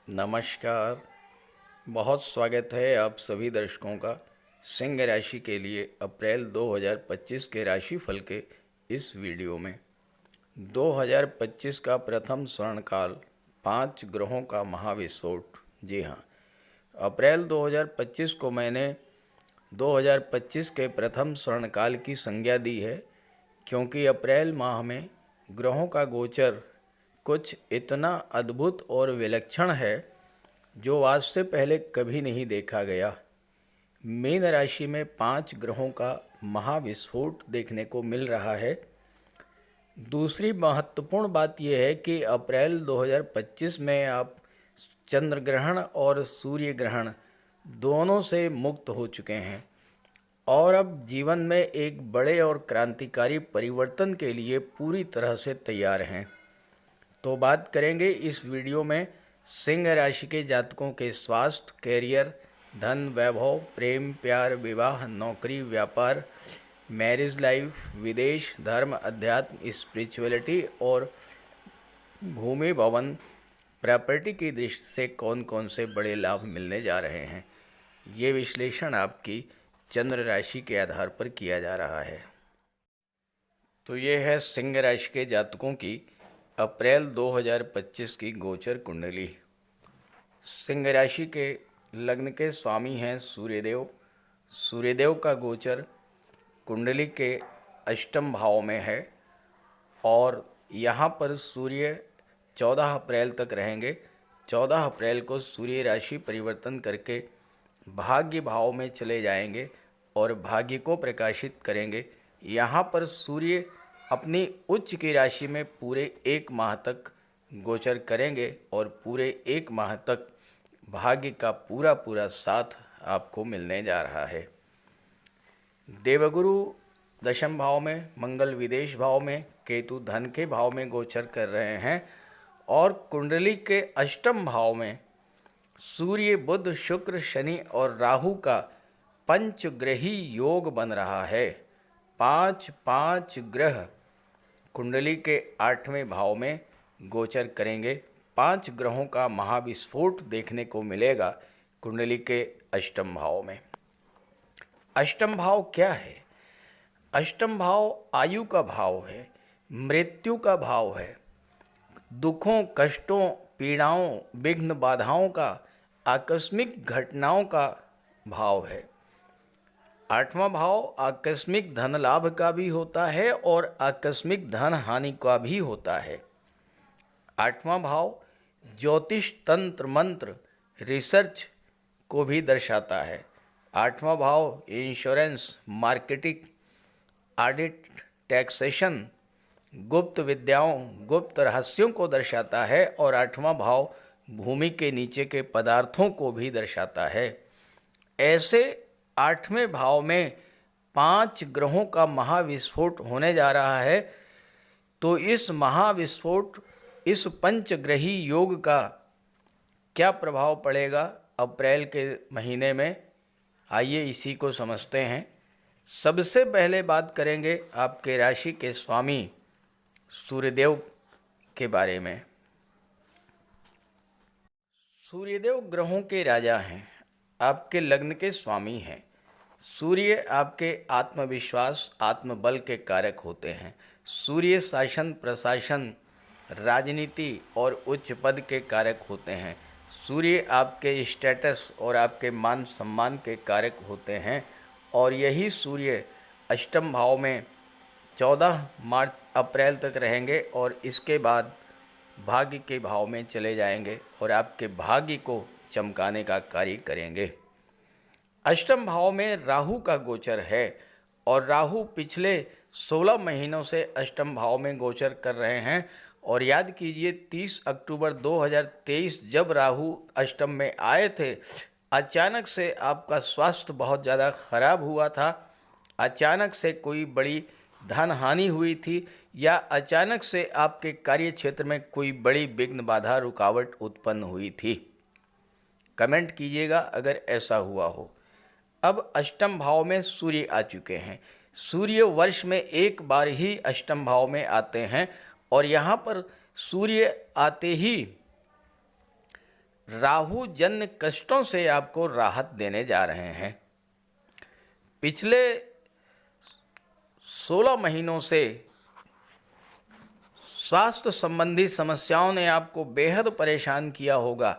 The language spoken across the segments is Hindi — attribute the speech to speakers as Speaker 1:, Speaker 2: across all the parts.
Speaker 1: नमस्कार। बहुत स्वागत है आप सभी दर्शकों का सिंह राशि के लिए अप्रैल 2025 के राशिफल के इस वीडियो में। 2025 का प्रथम स्वर्णकाल 5 ग्रहों का महाविस्फोट। जी हाँ, अप्रैल 2025 को मैंने 2025 के प्रथम स्वर्णकाल की संज्ञा दी है, क्योंकि अप्रैल माह में ग्रहों का गोचर कुछ इतना अद्भुत और विलक्षण है जो आज से पहले कभी नहीं देखा गया। मीन राशि में 5 ग्रहों का महाविस्फोट देखने को मिल रहा है। दूसरी महत्वपूर्ण बात यह है कि अप्रैल 2025 में आप चंद्र ग्रहण और सूर्य ग्रहण दोनों से मुक्त हो चुके हैं और अब जीवन में एक बड़े और क्रांतिकारी परिवर्तन के लिए पूरी तरह से तैयार हैं। तो बात करेंगे इस वीडियो में सिंह राशि के जातकों के स्वास्थ्य, कैरियर, धन, वैभव, प्रेम, प्यार, विवाह, नौकरी, व्यापार, मैरिज लाइफ, विदेश, धर्म, अध्यात्म, स्पिरिचुअलिटी और भूमि, भवन, प्रॉपर्टी की दृष्टि से कौन कौन से बड़े लाभ मिलने जा रहे हैं। ये विश्लेषण आपकी चंद्र राशि के आधार पर किया जा रहा है। तो ये है सिंह राशि के जातकों की अप्रैल 2025 की गोचर कुंडली। सिंह राशि के लग्न के स्वामी हैं सूर्यदेव। सूर्यदेव का गोचर कुंडली के अष्टम भाव में है और यहाँ पर सूर्य 14 अप्रैल तक रहेंगे। 14 अप्रैल को सूर्य राशि परिवर्तन करके भाग्य भाव में चले जाएंगे और भाग्य को प्रकाशित करेंगे। यहाँ पर सूर्य अपनी उच्च की राशि में पूरे 1 माह तक गोचर करेंगे और पूरे 1 माह तक भाग्य का पूरा साथ आपको मिलने जा रहा है। देवगुरु दशम भाव में, मंगल विदेश भाव में, केतु धन के भाव में गोचर कर रहे हैं और कुंडली के अष्टम भाव में सूर्य, बुध, शुक्र, शनि और राहु का पंचग्रही योग बन रहा है। 5 ग्रह कुंडली के 8वें भाव में गोचर करेंगे। 5 ग्रहों का महाविस्फोट देखने को मिलेगा कुंडली के अष्टम भाव में। अष्टम भाव क्या है? अष्टम भाव आयु का भाव है, मृत्यु का भाव है, दुखों, कष्टों, पीड़ाओं, विघ्न, बाधाओं का, आकस्मिक घटनाओं का भाव है। 8वां भाव आकस्मिक धन लाभ का भी होता है और आकस्मिक धन हानि का भी होता है। 8वां भाव ज्योतिष, तंत्र, मंत्र, रिसर्च को भी दर्शाता है। 8वां भाव इंश्योरेंस, मार्केटिंग, ऑडिट, टैक्सेशन, गुप्त विद्याओं, गुप्त रहस्यों को दर्शाता है और 8वां भाव भूमि के नीचे के पदार्थों को भी दर्शाता है। ऐसे 8वें भाव में 5 ग्रहों का महाविस्फोट होने जा रहा है। तो इस महाविस्फोट, इस पंचग्रही योग का क्या प्रभाव पड़ेगा अप्रैल के महीने में, आइए इसी को समझते हैं। सबसे पहले बात करेंगे आपके राशि के स्वामी सूर्यदेव के बारे में। सूर्यदेव ग्रहों के राजा हैं, आपके लग्न के स्वामी हैं। सूर्य आपके आत्मविश्वास, आत्मबल के कारक होते हैं। सूर्य शासन, प्रशासन, राजनीति और उच्च पद के कारक होते हैं। सूर्य आपके स्टेटस और आपके मान सम्मान के कारक होते हैं और यही सूर्य अष्टम भाव में 14 अप्रैल तक रहेंगे और इसके बाद भाग्य के भाव में चले जाएंगे और आपके भाग्य को चमकाने का कार्य करेंगे। अष्टम भाव में राहु का गोचर है और राहु पिछले 16 महीनों से अष्टम भाव में गोचर कर रहे हैं। और याद कीजिए 30 अक्टूबर 2023 जब राहु अष्टम में आए थे, अचानक से आपका स्वास्थ्य बहुत ज़्यादा खराब हुआ था, अचानक से कोई बड़ी धन हानि हुई थी या अचानक से आपके कार्य क्षेत्र में कोई बड़ी विघ्न, बाधा, रुकावट उत्पन्न हुई थी। कमेंट कीजिएगा अगर ऐसा हुआ हो। अब अष्टम भाव में सूर्य आ चुके हैं। सूर्य वर्ष में एक बार ही अष्टम भाव में आते हैं और यहाँ पर सूर्य आते ही राहु जन्य कष्टों से आपको राहत देने जा रहे हैं। पिछले 16 महीनों से स्वास्थ्य संबंधी समस्याओं ने आपको बेहद परेशान किया होगा,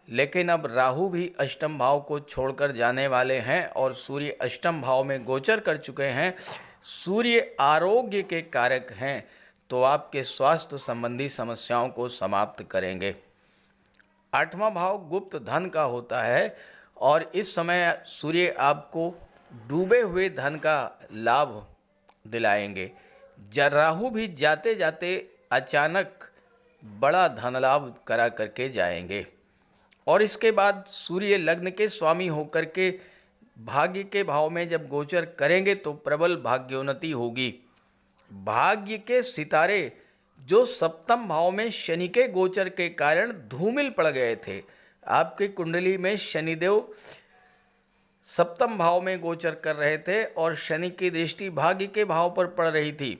Speaker 1: लेकिन अब राहु भी अष्टम भाव को छोड़कर जाने वाले हैं और सूर्य अष्टम भाव में गोचर कर चुके हैं। सूर्य आरोग्य के कारक हैं, तो आपके स्वास्थ्य संबंधी समस्याओं को समाप्त करेंगे। 8वां भाव गुप्त धन का होता है और इस समय सूर्य आपको डूबे हुए धन का लाभ दिलाएंगे। राहु भी जाते जाते अचानक बड़ा धन लाभ करा करके जाएंगे और इसके बाद सूर्य लग्न के स्वामी होकर के भाग्य के भाव में जब गोचर करेंगे तो प्रबल भाग्योन्नति होगी। भाग्य के सितारे जो सप्तम भाव में शनि के गोचर के कारण धूमिल पड़ गए थे, आपकी कुंडली में शनिदेव सप्तम भाव में गोचर कर रहे थे और शनि की दृष्टि भाग्य के भाव पर पड़ रही थी।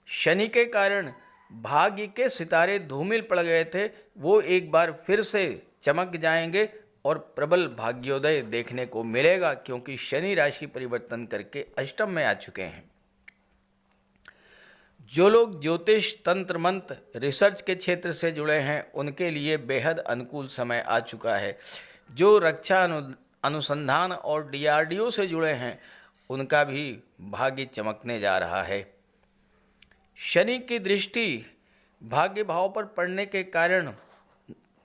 Speaker 1: शनि के कारण भाग्य के सितारे धूमिल पड़ गए थे, वो एक बार फिर से चमक जाएंगे और प्रबल भाग्योदय देखने को मिलेगा, क्योंकि शनि राशि परिवर्तन करके अष्टम में आ चुके हैं। जो लोग ज्योतिष, तंत्र मंत्र, रिसर्च के क्षेत्र से जुड़े हैं, उनके लिए बेहद अनुकूल समय आ चुका है। जो रक्षा अनुसंधान और DRDO से जुड़े हैं, उनका भी भाग्य चमकने जा रहा है। शनि की दृष्टि भाग्य भाव पर पड़ने के कारण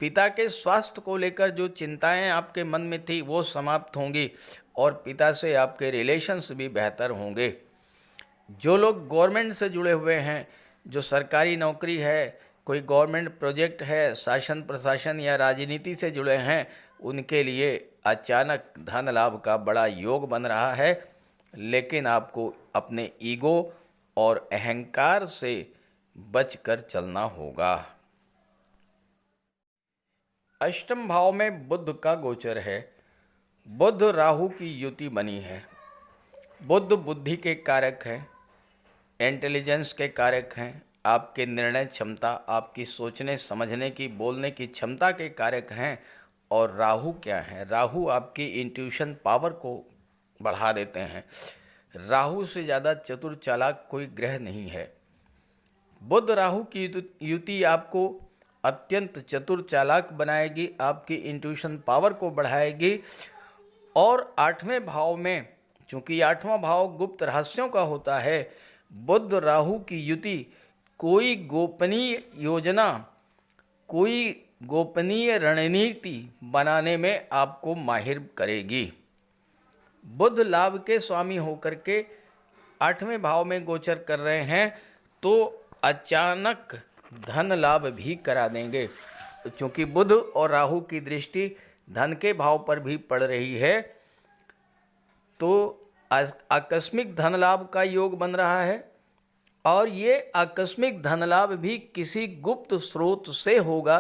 Speaker 1: पिता के स्वास्थ्य को लेकर जो चिंताएं आपके मन में थी वो समाप्त होंगी और पिता से आपके रिलेशंस भी बेहतर होंगे। जो लोग गवर्नमेंट से जुड़े हुए हैं, जो सरकारी नौकरी है, कोई गवर्नमेंट प्रोजेक्ट है, शासन प्रशासन या राजनीति से जुड़े हैं, उनके लिए अचानक धन लाभ का बड़ा योग बन रहा है, लेकिन आपको अपने ईगो और अहंकार से बचकर चलना होगा। अष्टम भाव में बुध का गोचर है। बुध राहु की युति बनी है। बुध बुद्धि के कारक हैं, इंटेलिजेंस के कारक हैं, आपके निर्णय क्षमता, आपकी सोचने समझने की, बोलने की क्षमता के कारक हैं। और राहु क्या है? राहु आपकी इंट्यूशन पावर को बढ़ा देते हैं। राहु से ज़्यादा चतुर चालाक कोई ग्रह नहीं है। बुध राहु की युति आपको अत्यंत चतुर चालाक बनाएगी, आपकी इंट्यूशन पावर को बढ़ाएगी। और 8वें भाव में, चूंकि 8वां भाव गुप्त रहस्यों का होता है, बुध राहु की युति कोई गोपनीय योजना, कोई गोपनीय रणनीति बनाने में आपको माहिर करेगी। बुध लाभ के स्वामी होकर के 8वें भाव में गोचर कर रहे हैं, तो अचानक धन लाभ भी करा देंगे। क्योंकि बुध और राहु की दृष्टि धन के भाव पर भी पड़ रही है, तो आकस्मिक धन लाभ का योग बन रहा है। और ये आकस्मिक धन लाभ भी किसी गुप्त स्रोत से होगा,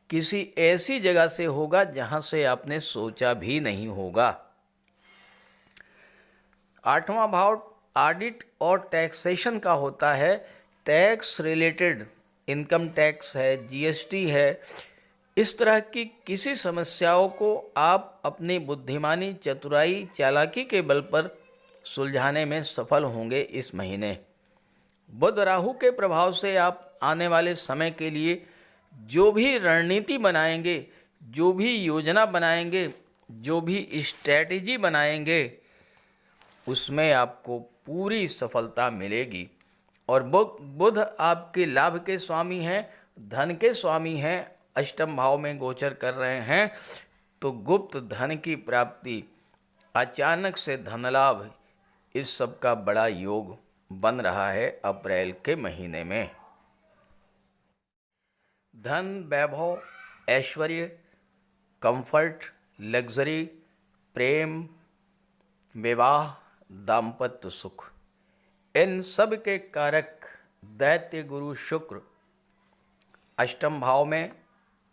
Speaker 1: किसी ऐसी जगह से होगा जहां से आपने सोचा भी नहीं होगा। 8वां भाव ऑडिट और टैक्सेशन का होता है। टैक्स रिलेटेड, इनकम टैक्स है, GST है, इस तरह की किसी समस्याओं को आप अपनी बुद्धिमानी, चतुराई, चालाकी के बल पर सुलझाने में सफल होंगे इस महीने। बुध राहु के प्रभाव से आप आने वाले समय के लिए जो भी रणनीति बनाएंगे, जो भी योजना बनाएंगे, जो भी स्ट्रैटेजी बनाएंगे, उसमें आपको पूरी सफलता मिलेगी। और बुध आपके लाभ के स्वामी हैं, धन के स्वामी हैं, अष्टम भाव में गोचर कर रहे हैं, तो गुप्त धन की प्राप्ति, अचानक से धन लाभ, इस सब का बड़ा योग बन रहा है अप्रैल के महीने में। धन, वैभव, ऐश्वर्य, कंफर्ट, लग्जरी, प्रेम, विवाह, दाम्पत्य सुख, इन सब के कारक दैत्य गुरु शुक्र अष्टम भाव में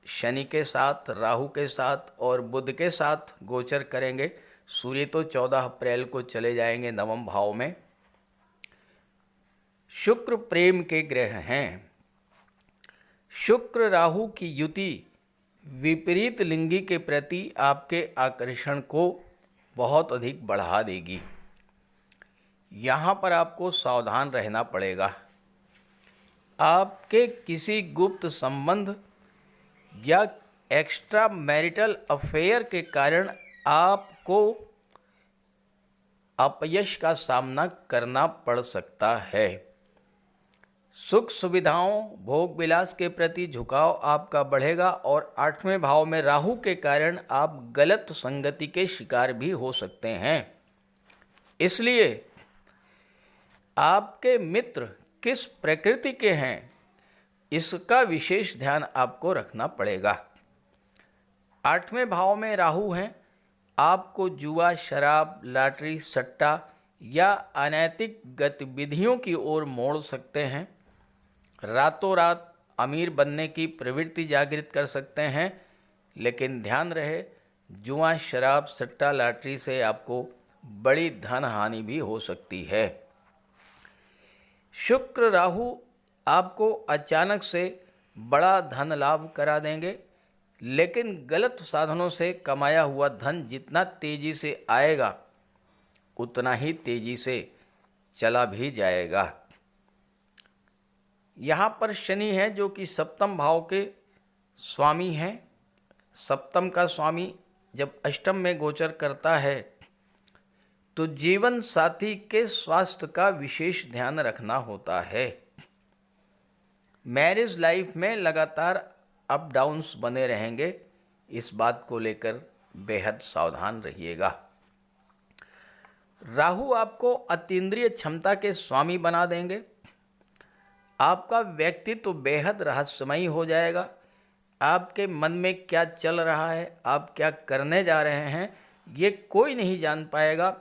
Speaker 1: शनि के साथ, राहु के साथ और बुध के साथ गोचर करेंगे। सूर्य तो 14 अप्रैल को चले जाएंगे नवम भाव में। शुक्र प्रेम के ग्रह हैं। शुक्र राहु की युति विपरीत लिंगी के प्रति आपके आकर्षण को बहुत अधिक बढ़ा देगी। यहाँ पर आपको सावधान रहना पड़ेगा। आपके किसी गुप्त संबंध या एक्स्ट्रा मैरिटल अफेयर के कारण आपको अपयश का सामना करना पड़ सकता है। सुख सुविधाओं, भोग विलास के प्रति झुकाव आपका बढ़ेगा और 8वें भाव में राहु के कारण आप गलत संगति के शिकार भी हो सकते हैं। इसलिए आपके मित्र किस प्रकृति के हैं, इसका विशेष ध्यान आपको रखना पड़ेगा। 8वें भाव में राहु हैं, आपको जुआ, शराब, लॉटरी, सट्टा या अनैतिक गतिविधियों की ओर मोड़ सकते हैं। रातों रात अमीर बनने की प्रवृत्ति जागृत कर सकते हैं, लेकिन ध्यान रहे जुआ, शराब, सट्टा, लॉटरी से आपको बड़ी धन हानि भी हो सकती है। शुक्र राहु आपको अचानक से बड़ा धन लाभ करा देंगे, लेकिन गलत साधनों से कमाया हुआ धन जितना तेजी से आएगा उतना ही तेजी से चला भी जाएगा। यहाँ पर शनि है जो कि 7वें भाव के स्वामी हैं। 7वें का स्वामी जब 8वें में गोचर करता है तो जीवन साथी के स्वास्थ्य का विशेष ध्यान रखना होता है। मैरिज लाइफ में लगातार अप डाउन्स बने रहेंगे, इस बात को लेकर बेहद सावधान रहिएगा। राहु आपको अतीन्द्रिय क्षमता के स्वामी बना देंगे। आपका व्यक्तित्व बेहद रहस्यमयी हो जाएगा। आपके मन में क्या चल रहा है, आप क्या करने जा रहे हैं, ये कोई नहीं जान पाएगा।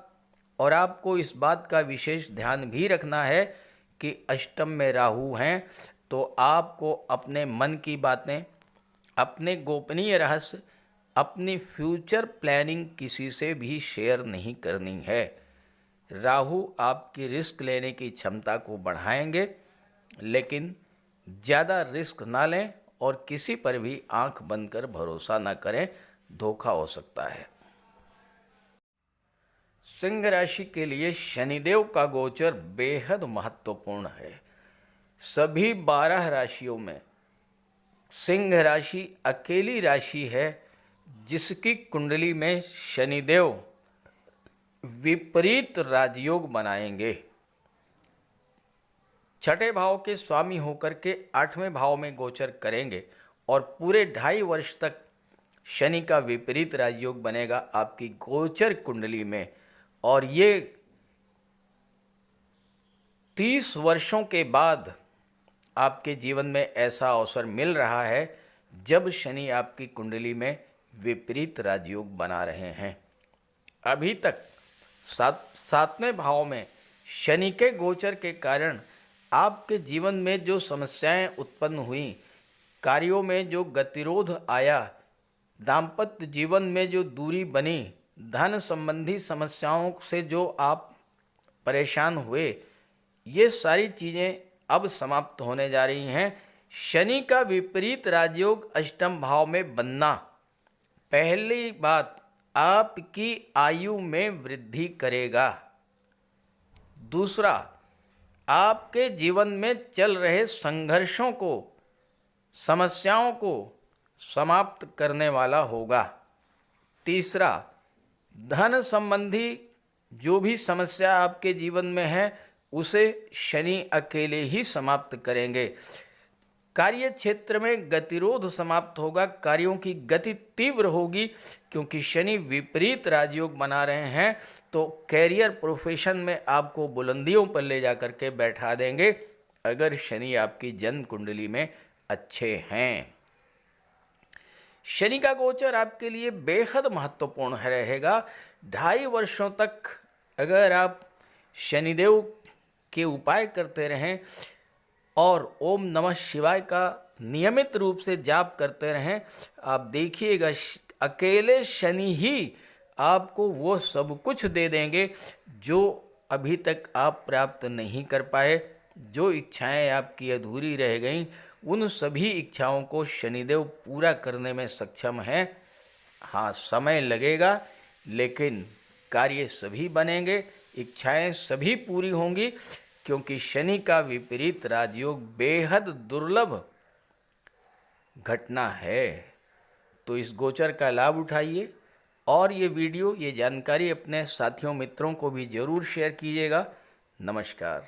Speaker 1: और आपको इस बात का विशेष ध्यान भी रखना है कि 8वें में राहु हैं तो आपको अपने मन की बातें, अपने गोपनीय रहस्य, अपनी फ्यूचर प्लानिंग किसी से भी शेयर नहीं करनी है। राहु आपकी रिस्क लेने की क्षमता को बढ़ाएंगे, लेकिन ज़्यादा रिस्क ना लें और किसी पर भी आंख बंद कर भरोसा ना करें, धोखा हो सकता है। सिंह राशि के लिए शनिदेव का गोचर बेहद महत्वपूर्ण है। सभी 12 राशियों में सिंह राशि अकेली राशि है जिसकी कुंडली में शनिदेव विपरीत राजयोग बनाएंगे। 6ठे भाव के स्वामी होकर के 8वें भाव में गोचर करेंगे और पूरे 2.5 वर्ष तक शनि का विपरीत राजयोग बनेगा आपकी गोचर कुंडली में। और ये 30 वर्षों के बाद आपके जीवन में ऐसा अवसर मिल रहा है जब शनि आपकी कुंडली में विपरीत राजयोग बना रहे हैं। अभी तक 7वें भाव में शनि के गोचर के कारण आपके जीवन में जो समस्याएं उत्पन्न हुई, कार्यों में जो गतिरोध आया, दाम्पत्य जीवन में जो दूरी बनी, धन संबंधी समस्याओं से जो आप परेशान हुए, ये सारी चीज़ें अब समाप्त होने जा रही हैं। शनि का विपरीत राजयोग 8वें भाव में बनना पहली बात आपकी आयु में वृद्धि करेगा। दूसरा, आपके जीवन में चल रहे संघर्षों को, समस्याओं को समाप्त करने वाला होगा। तीसरा, धन संबंधी जो भी समस्या आपके जीवन में है उसे शनि अकेले ही समाप्त करेंगे। कार्य क्षेत्र में गतिरोध समाप्त होगा, कार्यों की गति तीव्र होगी क्योंकि शनि विपरीत राजयोग बना रहे हैं तो कैरियर प्रोफेशन में आपको बुलंदियों पर ले जा कर के बैठा देंगे अगर शनि आपकी जन्म कुंडली में अच्छे हैं। शनि का गोचर आपके लिए बेहद महत्वपूर्ण रहेगा। 2.5 वर्षों तक अगर आप शनिदेव के उपाय करते रहें और ओम नमः शिवाय का नियमित रूप से जाप करते रहें, आप देखिएगा अकेले शनि ही आपको वो सब कुछ दे देंगे जो अभी तक आप प्राप्त नहीं कर पाए। जो इच्छाएं आपकी अधूरी रह गईं उन सभी इच्छाओं को शनिदेव पूरा करने में सक्षम हैं। हाँ, समय लगेगा, लेकिन कार्य सभी बनेंगे, इच्छाएं सभी पूरी होंगी, क्योंकि शनि का विपरीत राजयोग बेहद दुर्लभ घटना है। तो इस गोचर का लाभ उठाइए और ये जानकारी अपने साथियों मित्रों को भी जरूर शेयर कीजिएगा। नमस्कार।